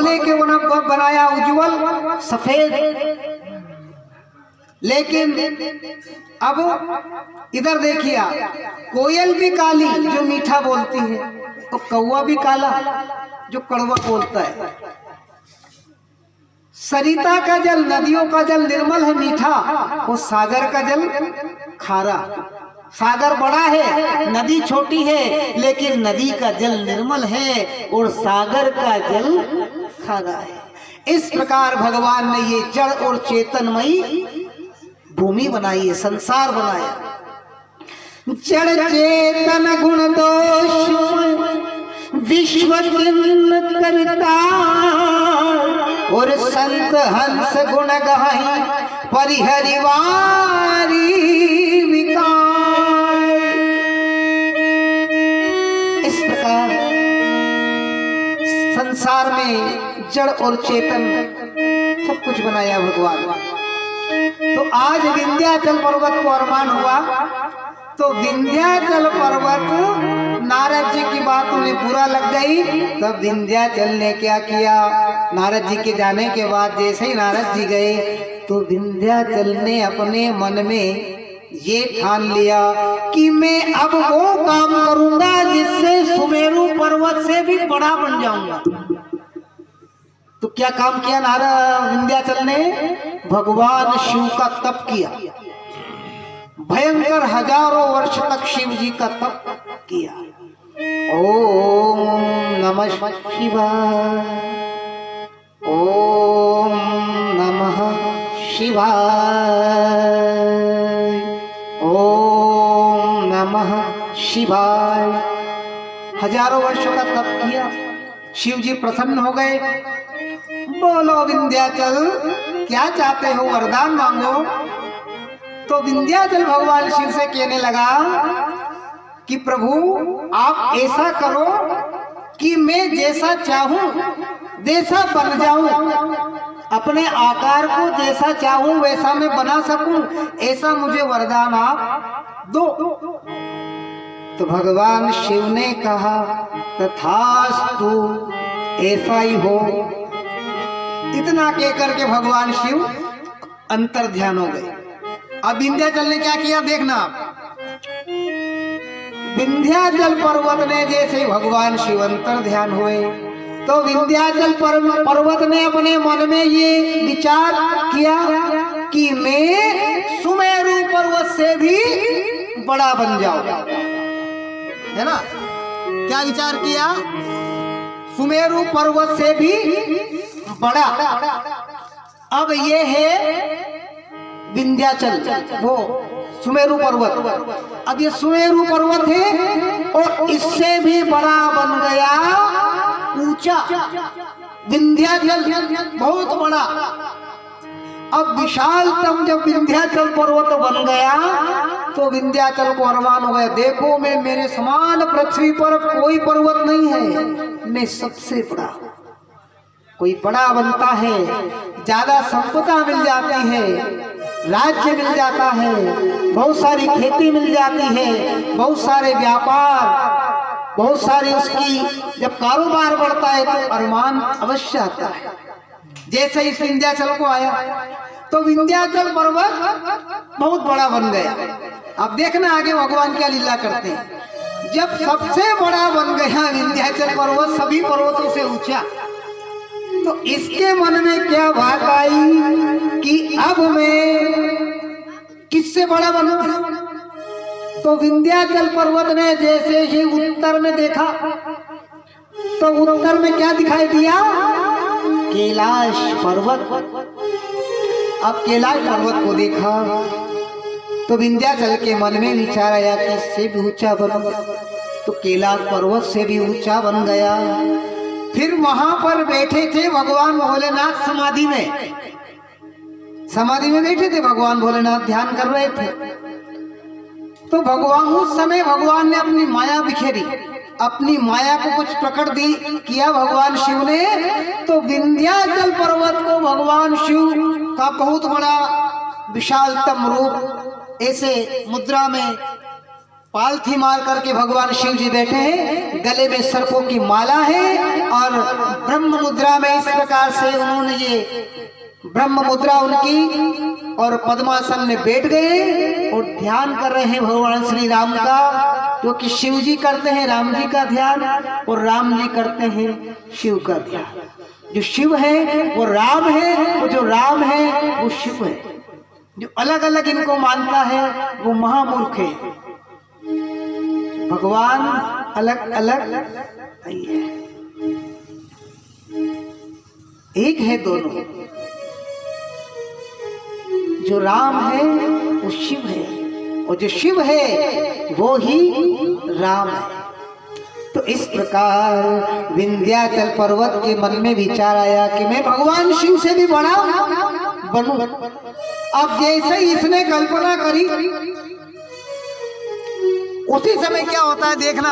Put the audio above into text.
बगुले के बनाया उज्जवल सफेद। लेकिन अब इधर देखिए, कोयल भी काली जो मीठा बोलती है, तो कौवा भी काला जो कड़वा बोलता है। सरिता का जल, नदियों का जल निर्मल है मीठा, और सागर का जल खारा। सागर बड़ा है, नदी छोटी है, लेकिन नदी का जल निर्मल है और सागर का जल खारा है। इस प्रकार भगवान ने ये जड़ और चेतनमयी भूमि बनाई है, संसार बनाया। जड़ चेतन गुण दोष विश्व करता, और संत हंस गुण गाही परिहरिवारी विकार। इस प्रकार संसार में जड़ और चेतन सब कुछ बनाया भगवान। तो आज विंध्याचल पर्वत को अरमान हुआ, तो विंध्याचल पर्वत नारद जी की बात उन्हें बुरा लग गई। तब विंध्याचल ने क्या किया, नारद जी के जाने के बाद जैसे ही नारद जी गए, तो विंध्याचल ने अपने मन में ये ठान लिया कि मैं अब वो काम करूंगा जिससे सुमेरु पर्वत से भी बड़ा बन जाऊंगा। तो क्या काम किया नारद विंध्याचल ने? भगवान शिव का तप किया, भयंकर हजारों वर्ष तक शिव जी का तप किया। ओम नमः शिवाय, ओम नमः शिवाय, ओम नमः शिवाय। हजारों वर्षों का तप किया, शिव जी प्रसन्न हो गए। बोलो विंध्याचल, क्या चाहते हो, वरदान मांगो। तो विंध्याचल भगवान शिव से कहने लगा कि प्रभु आप ऐसा करो कि मैं जैसा चाहूं वैसा बन जाऊं, अपने आकार को जैसा चाहूं वैसा मैं बना सकूं, ऐसा मुझे वरदान आप दो। तो भगवान शिव ने कहा तथास्तु, ऐसा ही हो। इतना कहकर के भगवान शिव अंतर ध्यान हो गए। अब विंध्याचल ने क्या किया देखना आप। विंध्याचल पर्वत ने जैसे भगवान शिव अंतर ध्यान हुए, तो विंध्याचल पर्वत ने अपने मन में ये विचार किया कि मैं सुमेरु पर्वत से भी बड़ा बन जाऊं, है ना। क्या विचार किया? सुमेरु पर्वत से भी बड़ा। अब ये है विंध्याचल, वो सुमेरु पर्वत। अब ये सुमेरु पर्वत है और इससे भी बड़ा बन गया, ऊंचा विंध्याचल, बहुत बड़ा। अब विशालतम जब विंध्याचल पर्वत बन गया, तो विंध्याचल को अरमान हो गया, देखो मैं मेरे समान पृथ्वी पर कोई पर्वत नहीं है, मैं सबसे बड़ा। कोई बड़ा बनता है, ज्यादा संपदा मिल जाती है, राज्य मिल जाता है, बहुत सारी खेती मिल जाती है, बहुत सारे व्यापार, बहुत सारी उसकी जब कारोबार बढ़ता है तो अरमान अवश्य आता है। जैसे इस विंध्याचल को आया, तो विंध्याचल पर्वत बहुत बड़ा बन गया। अब देखना आगे भगवान क्या लीला करते हैं। जब सबसे बड़ा बन गया विंध्याचल पर्वत, सभी पर्वतों से ऊंचा, तो इसके मन में क्या बात आई कि अब मैं किससे बड़ा बनूं। तो विंध्याचल पर्वत ने जैसे ही उत्तर में देखा, तो उत्तर में क्या दिखाई दिया? कैलाश पर्वत। अब कैलाश पर्वत को देखा, तो विंध्याचल के मन में विचार आया कि इससे भी ऊंचा बनूं। तो कैलाश पर्वत से भी ऊंचा बन गया। फिर वहां पर बैठे थे भगवान भोलेनाथ, समाधि में बैठे थे भगवान भोलेनाथ, ध्यान कर रहे थे। तो भगवान उस समय भगवान ने अपनी माया बिखेरी, अपनी माया को कुछ प्रकट किया भगवान शिव ने। तो विंध्याचल पर्वत को भगवान शिव का बहुत बड़ा विशालतम रूप ऐसे मुद्रा में पालथी मार करके भगवान शिव जी बैठे हैं, गले में सर्पों की माला है और ब्रह्म मुद्रा में इस प्रकार से उन्होंने ये ब्रह्म मुद्रा उनकी और पद्मासन में बैठ गए और ध्यान कर रहे हैं भगवान श्री राम का, जो कि शिव जी करते हैं राम जी का ध्यान और राम जी करते हैं शिव का ध्यान। जो शिव है वो राम है और जो राम है वो शिव है। जो अलग अलग इनको मानता है वो महामूर्ख है। भगवान अलग अलग नहीं है, एक है दोनों। जो राम है वो शिव है और जो शिव है वो ही राम है। तो इस प्रकार विंध्याचल पर्वत के मन में विचार आया कि मैं भगवान शिव से भी बड़ा बनूं। अब जैसे ही इसने कल्पना करी उसी समय क्या होता है देखना।